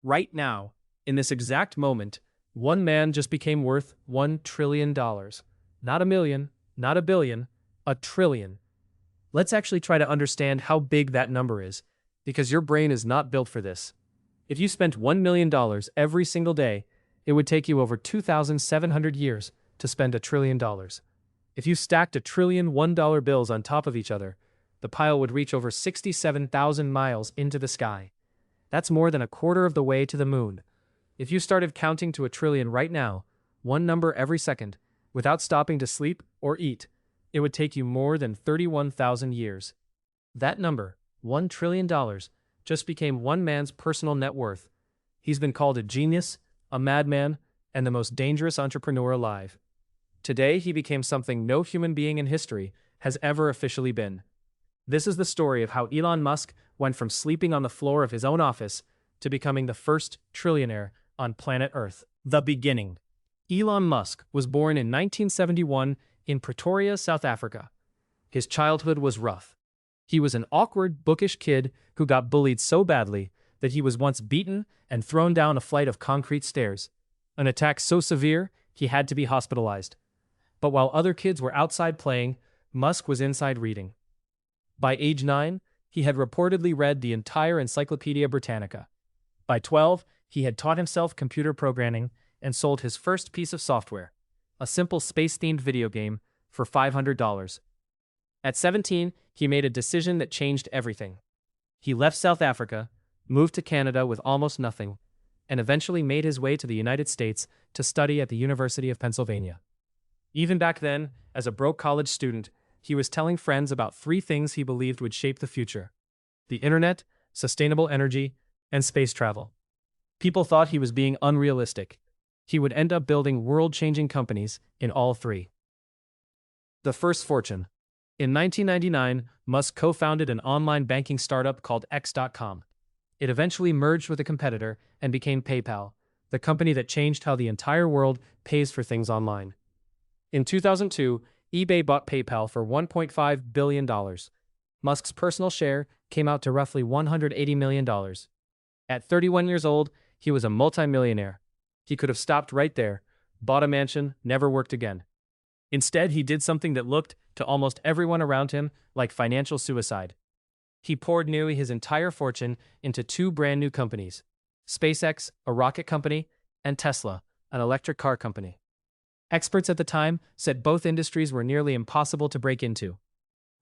Right now, in this exact moment, one man just became worth $1 trillion. Not a million, not a billion, a trillion. Let's actually try to understand how big that number is, because your brain is not built for this. If you spent $1 million every single day, it would take you over 2,700 years to spend $1 trillion. If you stacked a trillion $1 bills on top of each other, the pile would reach over 67,000 miles into the sky. That's more than a quarter of the way to the moon. If you started counting to 1 trillion right now, one number every second, without stopping to sleep or eat, it would take you more than 31,000 years. That number, $1 trillion, just became one man's personal net worth. He's been called a genius, a madman, and the most dangerous entrepreneur alive. Today, he became something no human being in history has ever officially been. This is the story of how Elon Musk went from sleeping on the floor of his own office to becoming the first trillionaire on planet Earth. The beginning. Elon Musk was born in 1971 in Pretoria, South Africa. His childhood was rough. He was an awkward, bookish kid who got bullied so badly that he was once beaten and thrown down a flight of concrete stairs. An attack so severe, he had to be hospitalized. But while other kids were outside playing, Musk was inside reading. By age 9, he had reportedly read the entire Encyclopedia Britannica. By 12, he had taught himself computer programming and sold his first piece of software, a simple space-themed video game, for $500. At 17, he made a decision that changed everything. He left South Africa, moved to Canada with almost nothing, and eventually made his way to the United States to study at the University of Pennsylvania. Even back then, as a broke college student, he was telling friends about 3 things he believed would shape the future: the internet, sustainable energy, and space travel. People thought he was being unrealistic. He would end up building world-changing companies in all 3. The first fortune. In 1999, Musk co-founded an online banking startup called X.com. It eventually merged with a competitor and became PayPal, the company that changed how the entire world pays for things online. In 2002, eBay bought PayPal for $1.5 billion. Musk's personal share came out to roughly $180 million. At 31 years old, he was a multimillionaire. He could have stopped right there, bought a mansion, never worked again. Instead, he did something that looked, to almost everyone around him, like financial suicide. He poured nearly his entire fortune into 2 brand new companies: SpaceX, a rocket company, and Tesla, an electric car company. Experts at the time said both industries were nearly impossible to break into.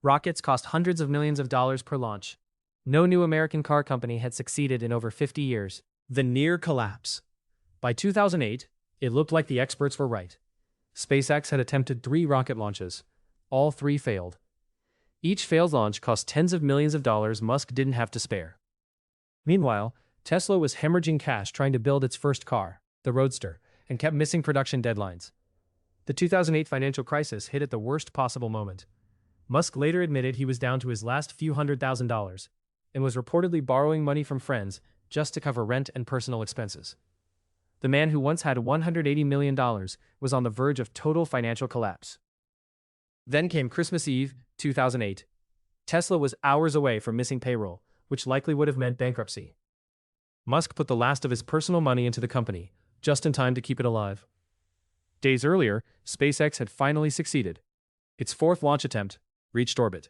Rockets cost hundreds of millions of dollars per launch. No new American car company had succeeded in over 50 years. The near collapse. By 2008, it looked like the experts were right. SpaceX had attempted 3 rocket launches. All 3 failed. Each failed launch cost tens of millions of dollars Musk didn't have to spare. Meanwhile, Tesla was hemorrhaging cash trying to build its first car, the Roadster, and kept missing production deadlines. The 2008 financial crisis hit at the worst possible moment. Musk later admitted he was down to his last few $100,000 and was reportedly borrowing money from friends just to cover rent and personal expenses. The man who once had $180 million was on the verge of total financial collapse. Then came Christmas Eve, 2008. Tesla was hours away from missing payroll, which likely would have meant bankruptcy. Musk put the last of his personal money into the company, just in time to keep it alive. Days earlier, SpaceX had finally succeeded. Its 4th launch attempt reached orbit.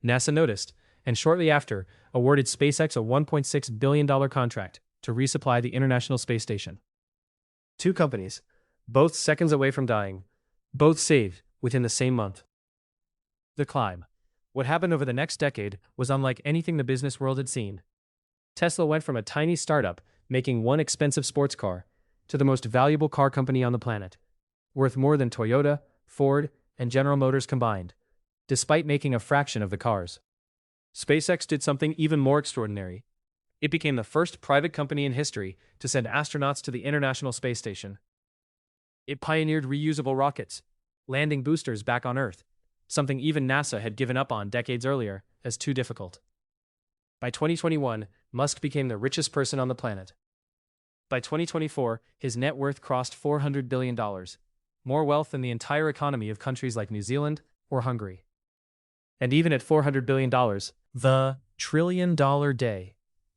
NASA noticed, and shortly after, awarded SpaceX a $1.6 billion contract to resupply the International Space Station. 2 companies, both seconds away from dying, both saved within the same month. The climb. What happened over the next decade was unlike anything the business world had seen. Tesla went from a tiny startup making one expensive sports car to the most valuable car company on the planet, worth more than Toyota, Ford, and General Motors combined, despite making a fraction of the cars. SpaceX did something even more extraordinary. It became the first private company in history to send astronauts to the International Space Station. It pioneered reusable rockets, landing boosters back on Earth, something even NASA had given up on decades earlier as too difficult. By 2021, Musk became the richest person on the planet. By 2024, his net worth crossed $400 billion, more wealth than the entire economy of countries like New Zealand or Hungary. And even at $400 billion, the trillion-dollar day,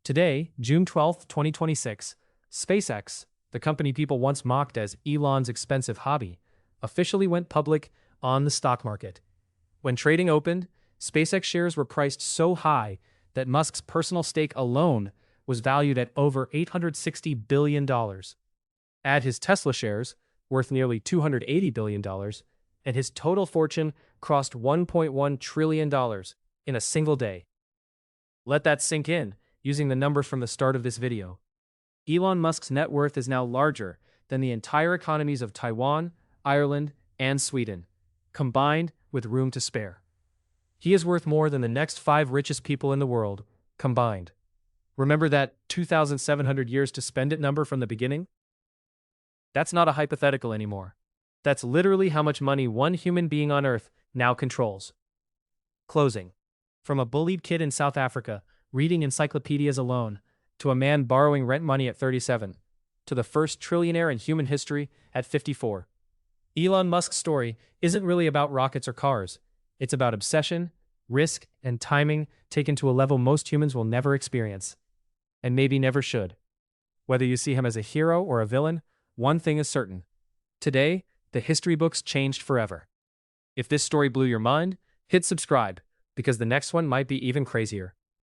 Today, June 12, 2026, SpaceX, the company people once mocked as Elon's expensive hobby, officially went public on the stock market. When trading opened, SpaceX shares were priced so high that Musk's personal stake alone was valued at over $860 billion. Add his Tesla shares, worth nearly $280 billion, and his total fortune crossed $1.1 trillion in a single day. Let that sink in, using the number from the start of this video. Elon Musk's net worth is now larger than the entire economies of Taiwan, Ireland, and Sweden, combined with room to spare. He is worth more than the next 5 richest people in the world, combined. Remember that 2,700 years to spend it number from the beginning? That's not a hypothetical anymore. That's literally how much money one human being on Earth now controls. Closing. From a bullied kid in South Africa, reading encyclopedias alone, to a man borrowing rent money at 37, to the first trillionaire in human history at 54. Elon Musk's story isn't really about rockets or cars. It's about obsession, risk, and timing taken to a level most humans will never experience. And maybe never should. Whether you see him as a hero or a villain, one thing is certain. Today, the history books changed forever. If this story blew your mind, hit subscribe, because the next one might be even crazier.